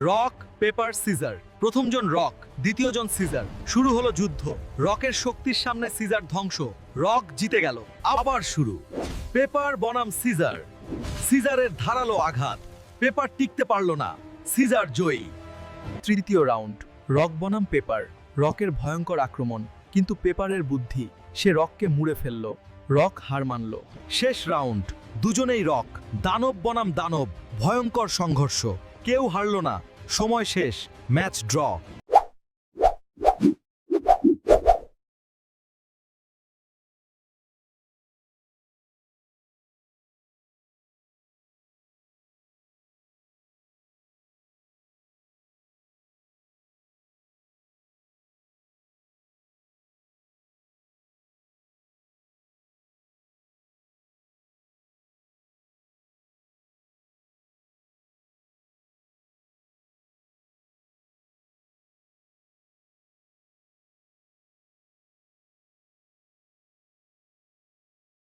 Rock paper scissor. প্রথমজন rock, দ্বিতীয়জন scissor. শুরু হলো যুদ্ধ। রকের শক্তির সামনে সিজার ধ্বংস। রক জিতে গেল। আবার শুরু। পেপার বনাম সিজার। সিজারের ধারালো আঘাত। পেপার টিকতে পারল না। সিজার জয়ী। তৃতীয় রাউন্ড। রক বনাম পেপার। রকের ভয়ঙ্কর আক্রমণ, কিন্তু পেপারের বুদ্ধি। সে রককে মুড়ে ফেলল। রক হার মানল। শেষ রাউন্ড। দুজনেই রক। দানব বনাম দানব। ভয়ঙ্কর সংঘর্ষ। কেউ হারল না। সময় শেষ। Match draw.